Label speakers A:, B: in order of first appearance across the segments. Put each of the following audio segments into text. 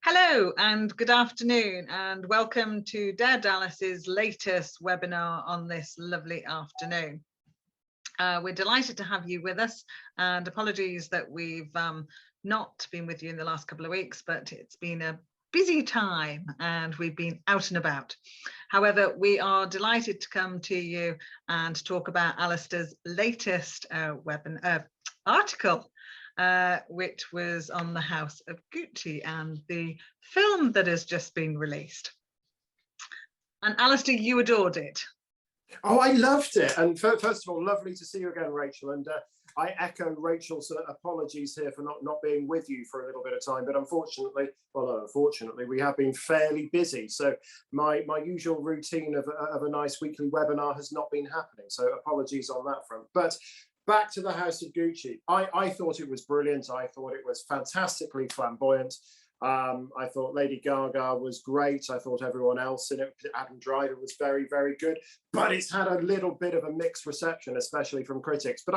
A: Hello and good afternoon, and welcome to Dare Dallas's latest webinar on this lovely afternoon. We're delighted to have you with us, and apologies that we've not been with you in the last couple of weeks, but it's been a busy time and we've been out and about. However, we are delighted to come to you and talk about Alastair's latest article, which was on the House of Gucci and the film that has just been released. And Alastair, you adored it.
B: Oh, I loved it. And first of all, lovely to see you again, Rachel. And I echo Rachel's apologies here for not being with you for a little bit of time. But unfortunately, we have been fairly busy. So my usual routine of a nice weekly webinar has not been happening. So apologies on that front. But back to the House of Gucci. I thought it was brilliant. I thought it was fantastically flamboyant. I thought Lady Gaga was great. I thought everyone else in it, Adam Driver, was very, very good. But it's had a little bit of a mixed reception, especially from critics. But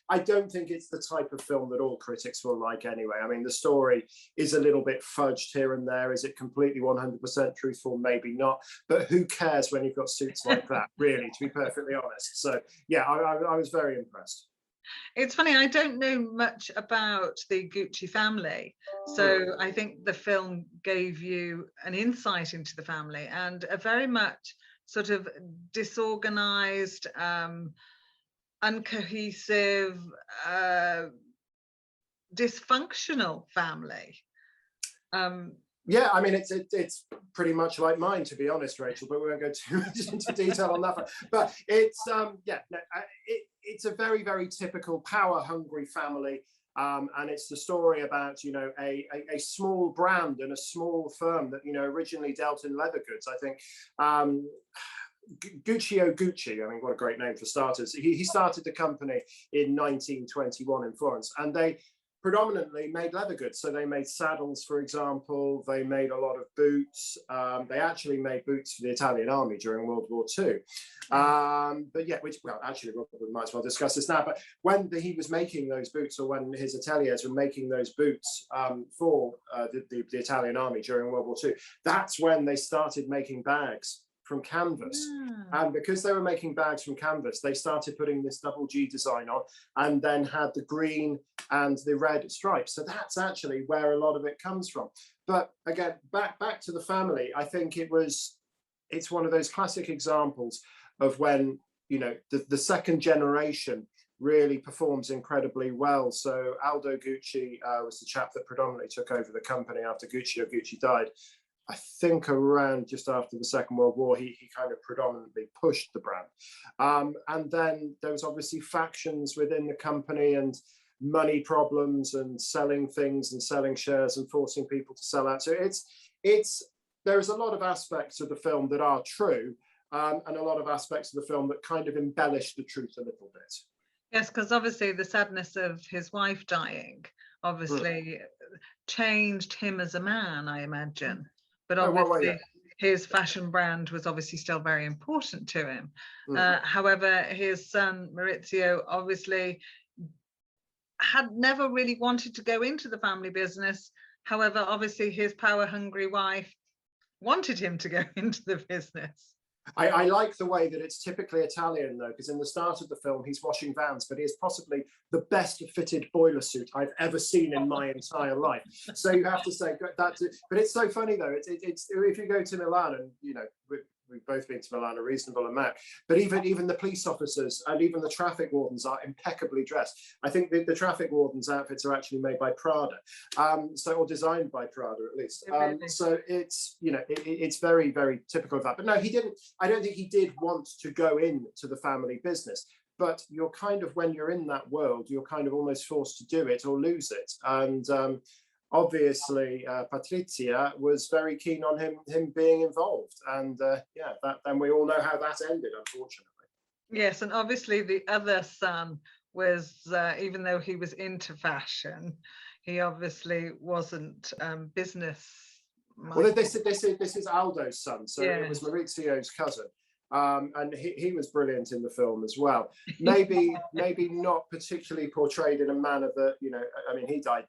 B: I don't think it's the type of film that all critics will like anyway. I mean, the story is a little bit fudged here and there. Is it completely 100% truthful? Maybe not. But who cares when you've got suits like that, really, to be perfectly honest. So, yeah, I was very impressed.
A: It's funny, I don't know much about the Gucci family, so I think the film gave you an insight into the family and a very much sort of disorganized, uncohesive, dysfunctional family.
B: Yeah, I mean, it's pretty much like mine, to be honest, Rachel, but we won't go too much into detail on that one. But it's, it's a very, very typical power-hungry family. And it's the story about, you know, a small brand and a small firm that, you know, originally dealt in leather goods. I think Gucci, I mean, what a great name for starters. He started the company in 1921 in Florence, and they predominantly made leather goods. So they made saddles, for example. They made a lot of boots. They actually made boots for the Italian army during World War II. But yeah, actually, we might as well discuss this now. But when he was making those boots, or when his ateliers were making those boots for the Italian army during World War II, that's when they started making bags from canvas. And because they were making bags from canvas, they started putting this double G design on, and then had the green and the red stripes. So that's actually where a lot of it comes from. But again, back to the family, I think it's one of those classic examples of when, you know, the second generation really performs incredibly well. So Aldo Gucci was the chap that predominantly took over the company after Gucci died. I think around just after the Second World War, he kind of predominantly pushed the brand. And then there was obviously factions within the company and money problems and selling things and selling shares and forcing people to sell out. So there's a lot of aspects of the film that are true, and a lot of aspects of the film that kind of embellish the truth a little bit.
A: Yes, because obviously the sadness of his wife dying obviously changed him as a man, I imagine. But obviously his fashion brand was obviously still very important to him. However, his son Maurizio obviously had never really wanted to go into the family business. However, obviously his power-hungry wife wanted him to go into the business.
B: I like the way that it's typically Italian, though, because in the start of the film, he's washing vans, but he is possibly the best fitted boiler suit I've ever seen in my entire life. So you have to say that. But it's so funny, though. It's if you go to Milan, and you know, we've both been to Milan a reasonable amount, but even the police officers and even the traffic wardens are impeccably dressed. I think the traffic wardens' outfits are actually made by Prada, or designed by Prada at least. So it's, you know, it's very, very typical of that. But no, he didn't. I don't think he did want to go into the family business. But you're kind of, when you're in that world, you're kind of almost forced to do it or lose it. And obviously, Patrizia was very keen on him being involved, and then we all know how that ended, unfortunately.
A: Yes, and obviously the other son was, even though he was into fashion, he obviously wasn't business.
B: Well, this is Aldo's son, so it was Maurizio's cousin. And he was brilliant in the film as well. Maybe not particularly portrayed in a manner that, you know, I mean, he died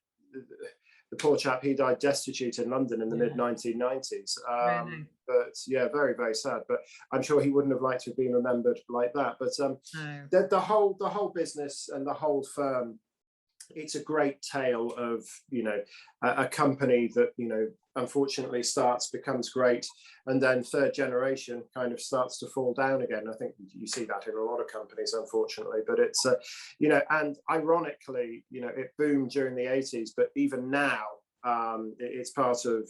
B: the poor chap, he died destitute in London in the mid 1990s.
A: Really?
B: But yeah, very, very sad. But I'm sure he wouldn't have liked to have been remembered like that. But
A: No.
B: the whole business and the whole firm, it's a great tale of, you know, a company that, you know, unfortunately becomes great, and then third generation kind of starts to fall down again. I think you see that in a lot of companies, unfortunately. But it's you know, and ironically, you know, it boomed during the 80s, but even now it's part of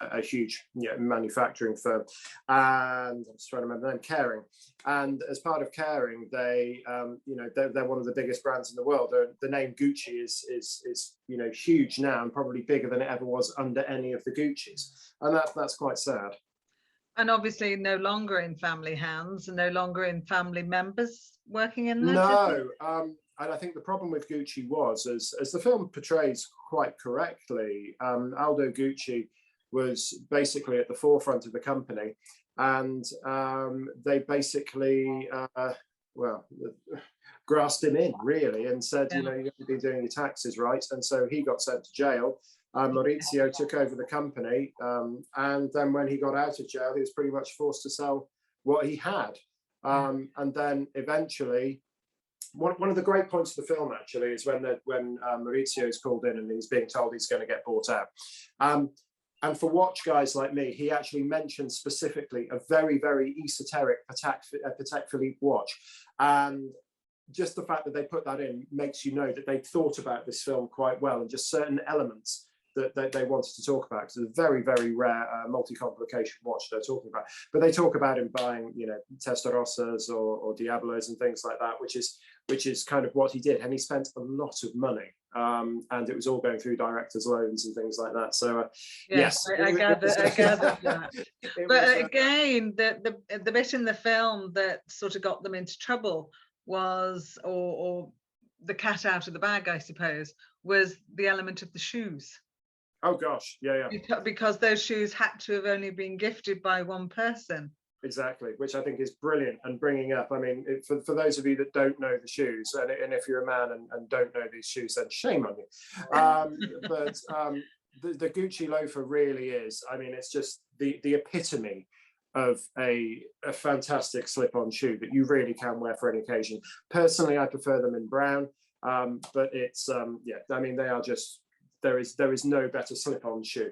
B: a huge, you know, manufacturing firm, and I'm just trying to remember the name, Caring. And as part of Caring, they, you know, they're one of the biggest brands in the world. The name Gucci is you know, huge now, and probably bigger than it ever was under any of the Guccis, and that's quite sad.
A: And obviously no longer in family hands, and no longer in family members working in there.
B: No, and I think the problem with Gucci was, as the film portrays quite correctly, Aldo Gucci was basically at the forefront of the company, and they basically, well, grassed him in, really, and said, you know, you haven't been doing your taxes right, and so he got sent to jail. Maurizio took over the company, and then when he got out of jail, he was pretty much forced to sell what he had. And then eventually, one of the great points of the film actually is when Maurizio is called in and he's being told he's going to get bought out. And for watch guys like me, he actually mentioned specifically a very, very esoteric Patek Philippe watch. And just the fact that they put that in makes you know that they thought about this film quite well, and just certain elements that they wanted to talk about, because it's a very, very rare multi-complication watch they're talking about. But they talk about him buying, you know, Testarossas or Diablos and things like that, which is kind of what he did. And he spent a lot of money, and it was all going through directors' loans and things like that. So yes,
A: I gather that. But again, the bit in the film that sort of got them into trouble was, or the cat out of the bag, I suppose, was the element of the shoes.
B: Oh gosh, yeah.
A: Because those shoes had to have only been gifted by one person.
B: Exactly, which I think is brilliant, and bringing up, I mean, for those of you that don't know the shoes, and if you're a man and don't know these shoes, then shame on you. But the Gucci Loafer really is, I mean, it's just the epitome of a fantastic slip-on shoe that you really can wear for any occasion. Personally, I prefer them in brown, but it's, yeah, I mean, they are just, there is no better slip-on shoe.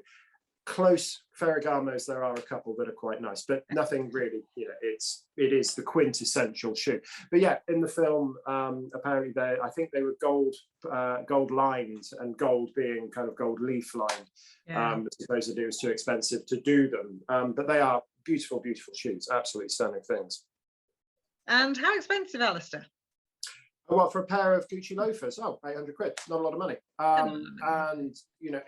B: Close Ferragamos, there are a couple that are quite nice, but nothing really, you know, it is the quintessential shoe. But yeah, in the film, apparently I think they were gold lined, and gold being kind of gold leaf lined. Supposedly it was too expensive to do them, but they are beautiful, beautiful shoes, absolutely stunning things.
A: And how expensive, Alastair?
B: Well, for a pair of Gucci loafers, 800 quid, not a lot of money. And you know,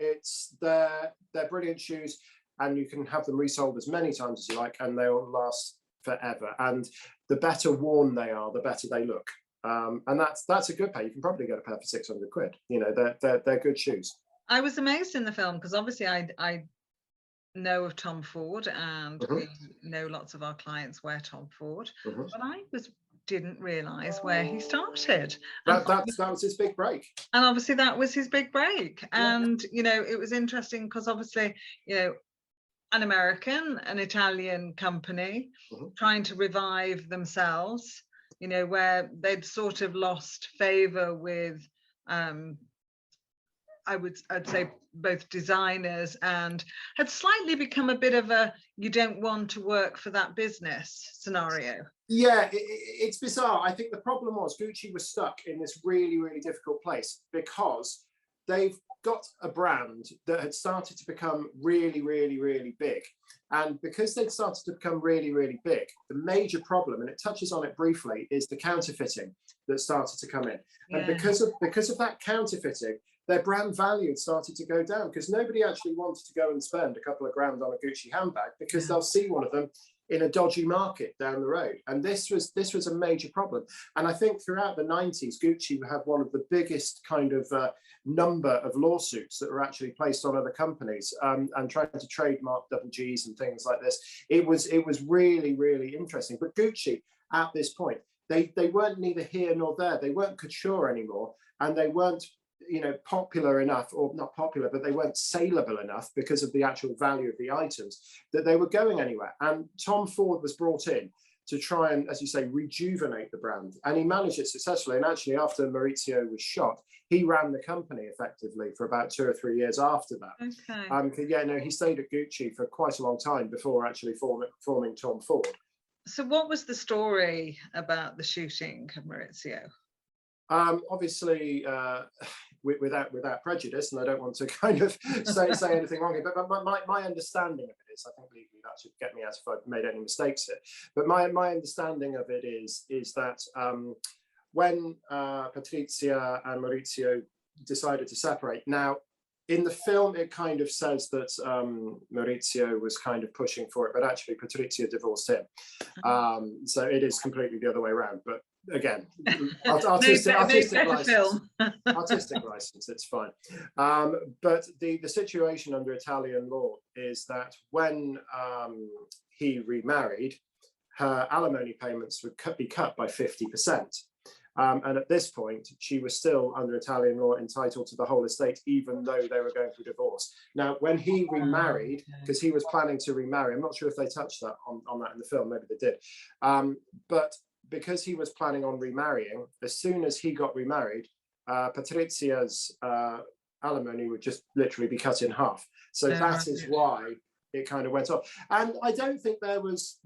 B: they're brilliant shoes, and you can have them resold as many times as you like, and they'll last forever. And the better worn they are, the better they look. And that's a good pair. You can probably get a pair for 600 quid. You know, they're good shoes.
A: I was amazed in the film because obviously I know of Tom Ford, and we know lots of our clients wear Tom Ford, but I didn't realize where he started.
B: That was his big break.
A: And obviously that was his big break. And, you know, it was interesting because obviously, you know, an Italian company trying to revive themselves, you know, where they'd sort of lost favor with, I'd say both designers, and had slightly become a bit of a you don't want to work for that business scenario.
B: Yeah, it's bizarre. I think the problem was Gucci was stuck in this really, really difficult place because they've got a brand that had started to become really, really, really big. And because they'd started to become really, really big, the major problem, and it touches on it briefly, is the counterfeiting that started to come in. And because of that counterfeiting, their brand value had started to go down, because nobody actually wanted to go and spend a couple of grand on a Gucci handbag because they'll see one of them in a dodgy market down the road. And this was a major problem. And I think throughout the 90s, Gucci had one of the biggest kind of number of lawsuits that were actually placed on other companies, and trying to trademark double Gs and things like this. It was really, really interesting. But Gucci at this point, they weren't neither here nor there. They weren't couture anymore, and they weren't popular enough, or not popular, but they weren't saleable enough because of the actual value of the items, that they were going anywhere. And Tom Ford was brought in to try and, as you say, rejuvenate the brand. And he managed it successfully. And actually, after Maurizio was shot, he ran the company effectively for about 2 or 3 years after that.
A: Okay.
B: He stayed at Gucci for quite a long time before actually forming Tom Ford.
A: So what was the story about the shooting of Maurizio?
B: Obviously, without prejudice, and I don't want to kind of say anything wrong here, but my understanding of it is, I think legally that should get me out if I've made any mistakes here, but my understanding of it is that when Patrizia and Maurizio decided to separate. Now, in the film, it kind of says that Maurizio was kind of pushing for it, but actually Patrizia divorced him. So it is completely the other way around. But again, artistic license. Artistic license, it's fine. But the situation under Italian law is that when he remarried, her alimony payments would be cut by 50%. And at this point, she was still under Italian law entitled to the whole estate, even though they were going through divorce. Now, when he remarried, because he was planning to remarry, I'm not sure if they touched that on that in the film, maybe they did. But because he was planning on remarrying, as soon as he got remarried, Patrizia's alimony would just literally be cut in half. So that is why it kind of went off. And I don't think there was,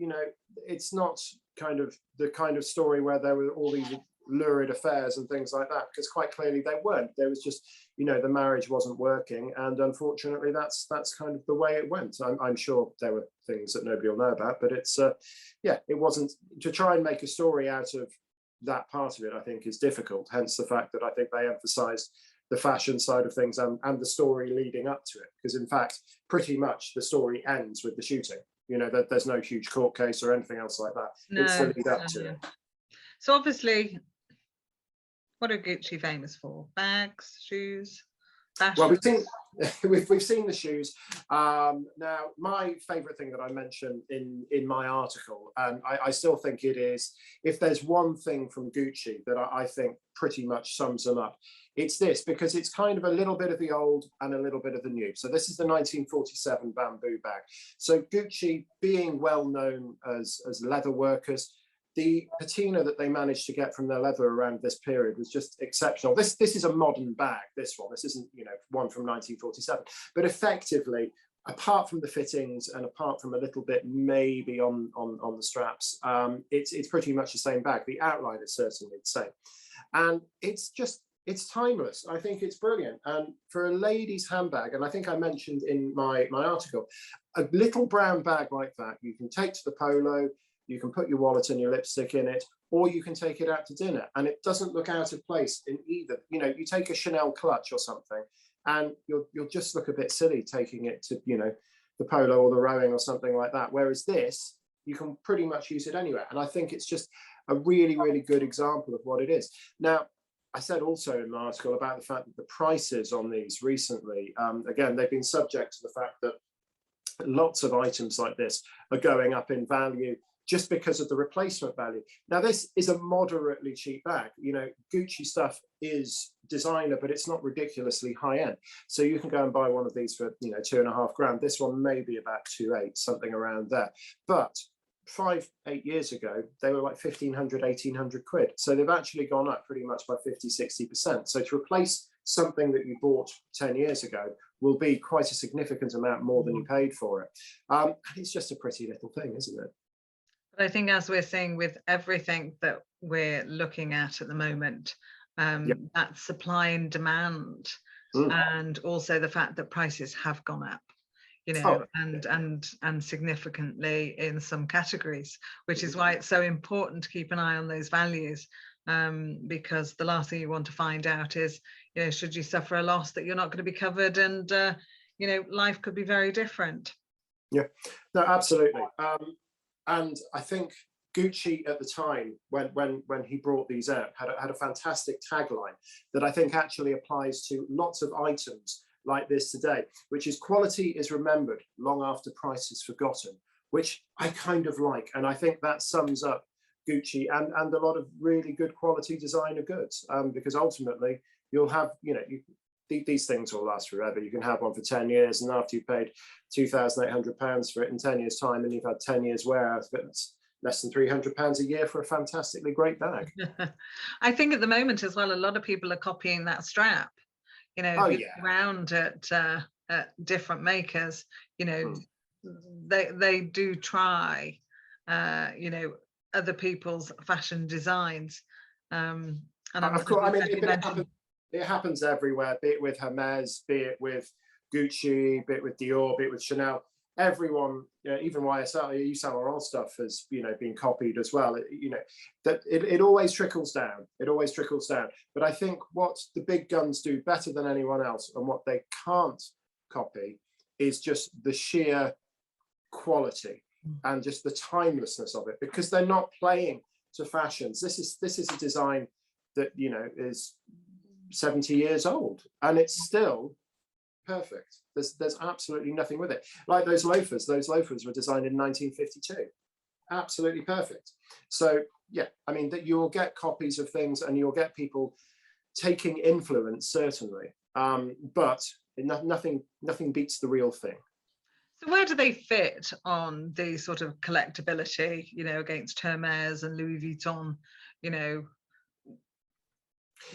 B: it's not kind of the kind of story where there were all these lurid affairs and things like that, because quite clearly they weren't. There was just, the marriage wasn't working, and unfortunately that's kind of the way it went. I'm sure there were things that nobody will know about, but it's it wasn't, to try and make a story out of that part of it, I think is difficult, hence the fact that I think they emphasized the fashion side of things and the story leading up to it, because in fact pretty much the story ends with the shooting. There's no huge court case or anything else like that. It's the lead up to it.
A: So obviously, what are Gucci famous for? Bags, shoes, fashion?
B: Well, we've seen the shoes. Now, my favourite thing that I mentioned in my article, and I still think it is, if there's one thing from Gucci that I think pretty much sums them up, it's this, because it's kind of a little bit of the old and a little bit of the new. So this is the 1947 bamboo bag. So Gucci, being well known as leather workers, the patina that they managed to get from their leather around this period was just exceptional. This is a modern bag, this one. This isn't, one from 1947. But effectively, apart from the fittings and apart from a little bit maybe on the straps, it's pretty much the same bag. The outline is certainly the same. And it's timeless. I think it's brilliant. And for a lady's handbag, and I think I mentioned in my article, a little brown bag like that, you can take to the polo, you can put your wallet and your lipstick in it, or you can take it out to dinner, and it doesn't look out of place in either. You take a Chanel clutch or something, and you'll just look a bit silly taking it to, the polo or the rowing or something like that. Whereas this, you can pretty much use it anywhere. And I think it's just a really, really good example of what it is. Now, I said also in my article about the fact that the prices on these recently, again, they've been subject to the fact that lots of items like this are going up in value just because of the replacement value. Now, this is a moderately cheap bag. Gucci stuff is designer, but it's not ridiculously high end. So you can go and buy one of these for, $2.5 grand. This one may be about 2.8, something around there. But 5-8 years ago, they were like 1,500, 1,800 quid. So they've actually gone up pretty much by 50-60%. So to replace something that you bought 10 years ago will be quite a significant amount more than you paid for it. And it's just a pretty little thing, isn't it?
A: But I think, as we're seeing with everything that we're looking at the moment, that supply and demand, and also the fact that prices have gone up, and significantly in some categories, which is why it's so important to keep an eye on those values, because the last thing you want to find out is, should you suffer a loss, that you're not going to be covered, and life could be very different.
B: Yeah, no, absolutely. And I think Gucci at the time, when he brought these out, had a fantastic tagline that I think actually applies to lots of items like this today, which is "Quality is remembered long after price is forgotten," which I kind of like. And I think that sums up Gucci and a lot of really good quality designer goods, because ultimately, you'll have, you know, these things will last forever. You can have one for 10 years, and after you've paid £2,800 for it in 10 years' time, and you've had 10 years wear out of it, it's less than £300 a year for a fantastically great bag.
A: I think at the moment as well, a lot of people are copying that strap. You know, if you look around at different makers, you know, they do try, you know, other people's fashion designs. And
B: of course, I mean, it happens everywhere, be it with Hermes, be it with Gucci, be it with Dior, be it with Chanel. Everyone, even YSL, Yves Saint Laurent stuff has, you know, been copied as well. You know, that it always trickles down. It always trickles down. But I think what the big guns do better than anyone else, and what they can't copy, is just the sheer quality and just the timelessness of it, because they're not playing to fashions. This is a design that, you know, is 70 years old, and it's still perfect. There's absolutely nothing with it. Like those loafers were designed in 1952. Absolutely perfect. So yeah, I mean, that you'll get copies of things, and you'll get people taking influence, certainly, but nothing beats the real thing.
A: So where do they fit on the sort of collectability, you know, against Hermes and Louis Vuitton? You know,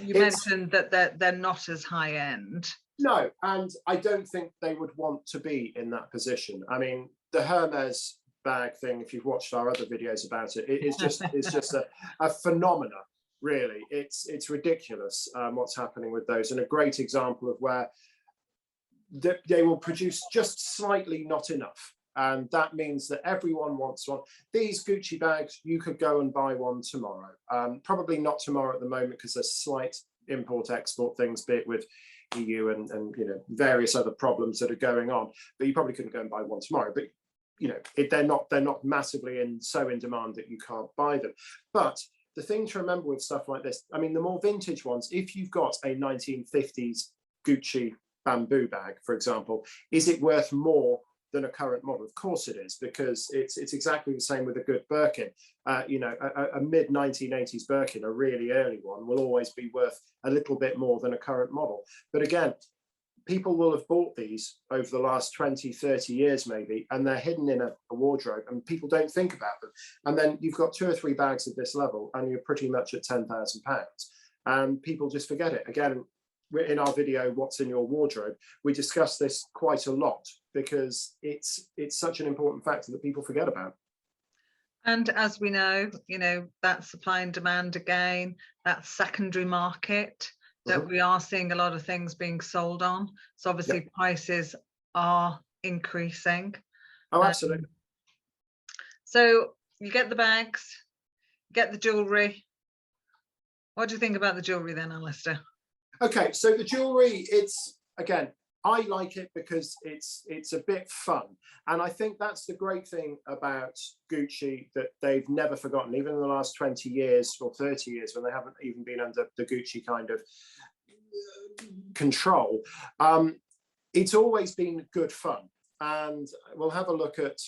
A: you mentioned that they're not as high end.
B: No, and I don't think they would want to be in that position. I mean, the Hermes bag thing, if you've watched our other videos about it, it's just a phenomena, really. It's ridiculous what's happening with those, and a great example of where they will produce just slightly not enough, and that means that everyone wants one. These Gucci bags, you could go and buy one tomorrow. Probably not tomorrow at the moment, because there's slight import-export things, be it with EU and you know, various other problems that are going on. But you probably couldn't go and buy one tomorrow. But you know, they're not massively in demand that you can't buy them. But the thing to remember with stuff like this, I mean, the more vintage ones, if you've got a 1950s Gucci bamboo bag, for example, is it worth more than a current model? Of course it is, because it's exactly the same with a good Birkin. You know, a mid 1980s Birkin, a really early one, will always be worth a little bit more than a current model. But again, people will have bought these over the last 20, 30 years maybe, and they're hidden in a wardrobe, and people don't think about them. And then you've got 2 or 3 bags at this level, and you're pretty much at £10,000, and people just forget it. Again, in our video, What's in Your Wardrobe, we discuss this quite a lot, because it's such an important factor that people forget about.
A: And as we know, you know, that supply and demand again, that secondary market that we are seeing a lot of things being sold on. So obviously prices are increasing.
B: Oh, absolutely.
A: So you get the bags, get the jewellery. What do you think about the jewellery then, Alastair?
B: Okay, so the jewellery, it's, again, I like it because it's a bit fun. And I think that's the great thing about Gucci, that they've never forgotten, even in the last 20 years or 30 years, when they haven't even been under the Gucci kind of control. It's always been good fun. And we'll have a look at,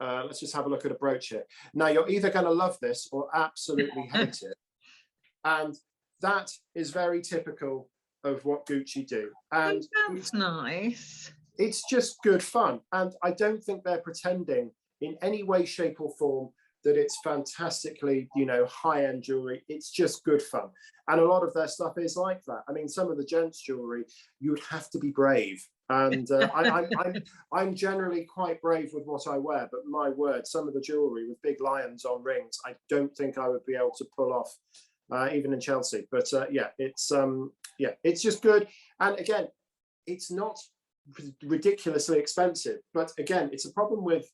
B: let's just have a look at a brooch here. Now, you're either going to love this or absolutely hate it. And that is very typical of what Gucci do. And
A: that's nice.
B: It's just good fun. And I don't think they're pretending in any way, shape or form that it's fantastically, you know, high-end jewelry. It's just good fun. And a lot of their stuff is like that. I mean, some of the gents' jewelry, you would have to be brave. And I'm generally quite brave with what I wear, but my word, some of the jewelry with big lions on rings, I don't think I would be able to pull off, even in Chelsea. But yeah, it's just good. And again, it's not ridiculously expensive, but again, it's a problem with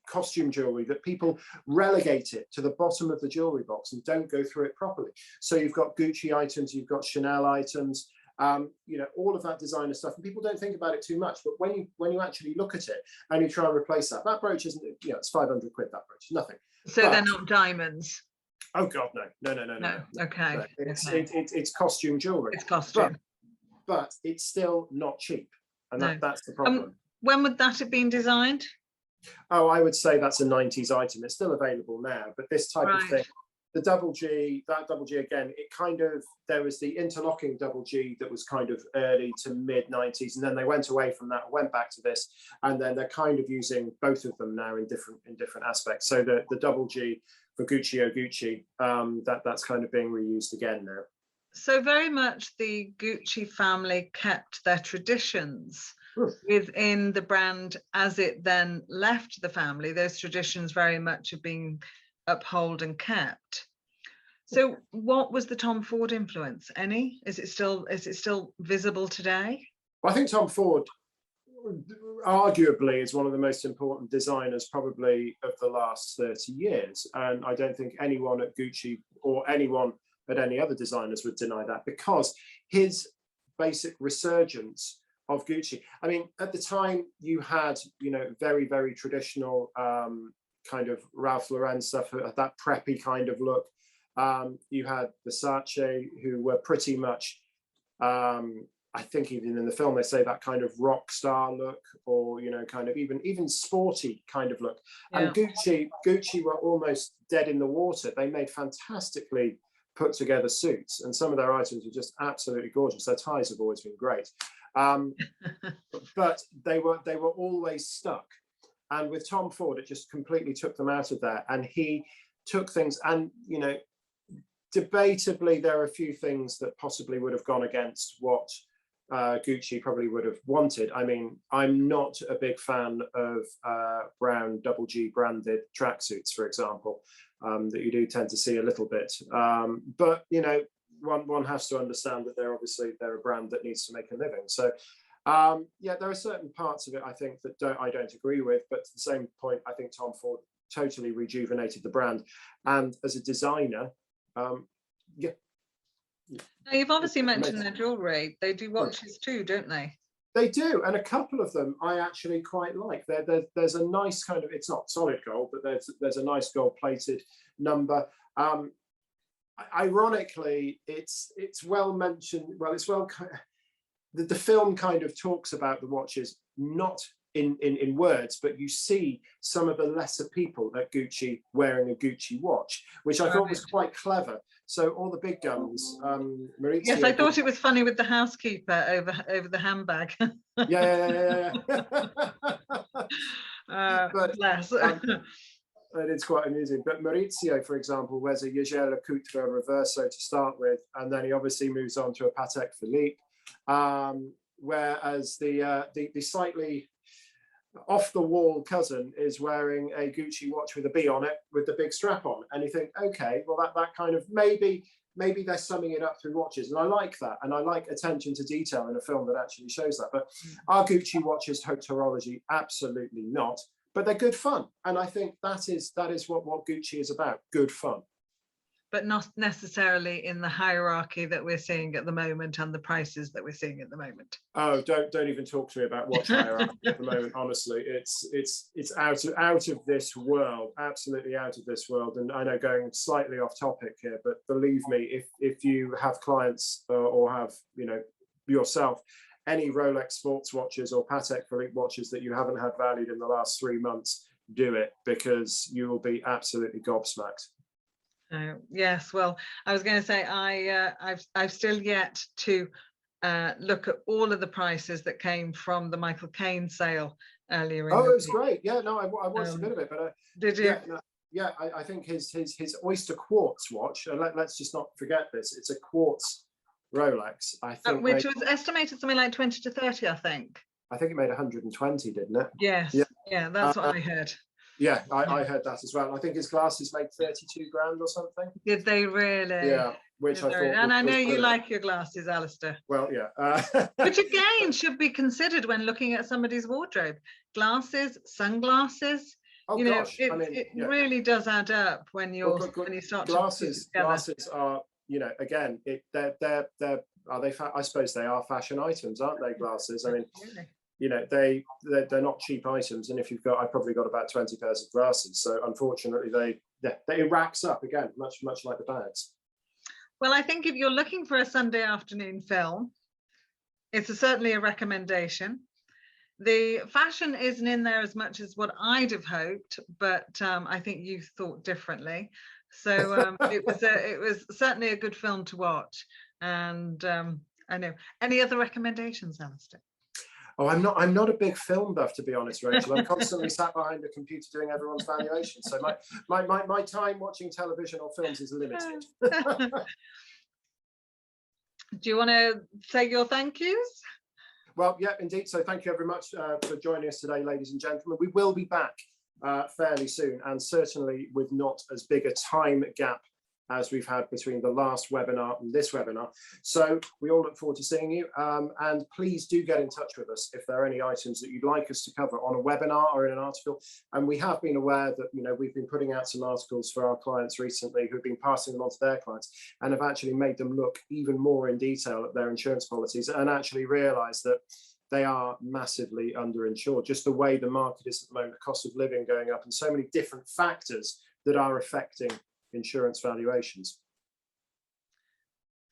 B: costume jewelry that people relegate it to the bottom of the jewelry box and don't go through it properly. So you've got Gucci items, you've got Chanel items, you know, all of that designer stuff, and people don't think about it too much. But when you actually look at it and you try and replace that brooch isn't, you know, it's 500 quid, that brooch, nothing.
A: So they're not diamonds.
B: Oh God, no.
A: Okay.
B: No. It's costume jewelry.
A: It's costume,
B: but it's still not cheap, and that's the problem.
A: When would that have been designed?
B: Oh, I would say that's a 90s item. It's still available now, but this type of thing, the double G, that double G again, it kind of, there was the interlocking double G that was kind of early to mid 90s, and then they went away from that, went back to this, and then they're kind of using both of them now in different aspects. So the double G for Gucci O Gucci, that's kind of being reused again now.
A: So very much the Gucci family kept their traditions within the brand as it then left the family. Those traditions very much have been upheld and kept. So what was the Tom Ford influence? Any? Is it still visible today?
B: Well, I think Tom Ford arguably is one of the most important designers probably of the last 30 years. And I don't think anyone at Gucci or anyone at any other designers would deny that, because his basic resurgence of Gucci. I mean, at the time you had, you know, very, very traditional kind of Ralph Lauren stuff, that preppy kind of look. You had Versace, who were pretty much, I think even in the film they say that kind of rock star look, or, you know, kind of even sporty kind of look. Yeah. And Gucci were almost dead in the water. They made fantastically put together suits, and some of their items were just absolutely gorgeous. Their ties have always been great. But they were always stuck, and with Tom Ford it just completely took them out of there, and he took things, and, you know, debatably there are a few things that possibly would have gone against what Gucci probably would have wanted. I mean, I'm not a big fan of brown double G branded tracksuits, for example, that you do tend to see a little bit, but, you know, one has to understand that they're a brand that needs to make a living. So yeah, there are certain parts of it I think that I don't agree with, but to the same point, I think Tom Ford totally rejuvenated the brand, and as a designer, yeah.
A: Now, you've obviously mentioned their jewellery. They do watches too, don't they?
B: They do, and a couple of them I actually quite like. There's a nice kind of, it's not solid gold, but there's a nice gold plated number. Ironically, it's well mentioned. Well, it's well. The film kind of talks about the watches, not in words, but you see some of the lesser people at Gucci wearing a Gucci watch, which I thought was quite clever. So all the big guns, Maurizio.
A: Yes, I thought it was funny with the housekeeper over the handbag.
B: Yeah. But
A: bless.
B: It's quite amusing. But Maurizio, for example, wears a Jaeger LeCoultre Reverso to start with, and then he obviously moves on to a Patek Philippe. Whereas the slightly off-the-wall cousin is wearing a Gucci watch with a B on it, with the big strap on, and you think, okay, well that kind of maybe they're summing it up through watches, and I like that, and I like attention to detail in a film that actually shows that. But are Gucci watches haute horology? Absolutely not. But they're good fun, and I think that is what Gucci is about: good fun.
A: But not necessarily in the hierarchy that we're seeing at the moment and the prices that we're seeing at the moment.
B: Oh, don't even talk to me about watch hierarchy at the moment. Honestly, it's out of this world, absolutely out of this world. And I know, going slightly off topic here, but believe me, if you have clients or have, you know, yourself, any Rolex sports watches or Patek Philippe watches that you haven't had valued in the last 3 months, do it, because you will be absolutely gobsmacked.
A: Yes, well, I was going to say I've still yet to look at all of the prices that came from the Michael Caine sale earlier.
B: Oh, it was great. Yeah, no, I watched a bit of it, but
A: did you?
B: Yeah, I think his oyster quartz watch. Let's just not forget this. It's a quartz Rolex, I think,
A: which was estimated something like 20 to 30, I think.
B: I think it made 120, didn't it?
A: Yes. Yeah, that's what I heard.
B: Yeah, I heard that as well. I think his glasses made 32 grand or something.
A: Did they really?
B: Yeah, which I thought.
A: And I know you like your glasses, Alastair.
B: Well, yeah.
A: Which again should be considered when looking at somebody's wardrobe. Glasses, sunglasses.
B: Oh,
A: you know,
B: gosh.
A: it really does add up when you start
B: glasses. Glasses are, you know, again, they're are they? I suppose they are fashion items, aren't they? Glasses. I mean.
A: Really?
B: You know, they're not cheap items, and if you've got, I've probably got about 20 pairs of glasses. So unfortunately, it racks up again, much like the bags.
A: Well, I think if you're looking for a Sunday afternoon film, it's certainly a recommendation. The fashion isn't in there as much as what I'd have hoped, but I think you thought differently. So it was certainly a good film to watch. And I know. Any other recommendations, Alastair?
B: Oh, I'm not a big film buff, to be honest, Rachel. I'm constantly sat behind the computer doing everyone's valuation. So my time watching television or films is limited.
A: Do you want to say your thank yous?
B: Well, yeah, indeed. So thank you very much for joining us today, ladies and gentlemen. We will be back fairly soon, and certainly with not as big a time gap as we've had between the last webinar and this webinar. So we all look forward to seeing you, and please do get in touch with us if there are any items that you'd like us to cover on a webinar or in an article. And we have been aware that, you know, we've been putting out some articles for our clients recently who've been passing them on to their clients and have actually made them look even more in detail at their insurance policies and actually realize that they are massively underinsured. Just the way the market is at the moment, the cost of living going up, and so many different factors that are affecting insurance valuations.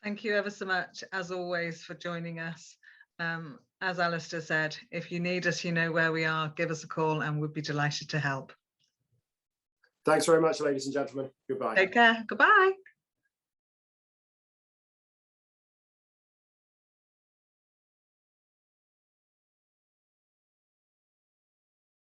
A: Thank you ever so much, as always, for joining us. As Alastair said, if you need us, you know where we are. Give us a call and we'd be delighted to help.
B: Thanks very much, ladies and gentlemen. Goodbye.
A: Take care. Goodbye.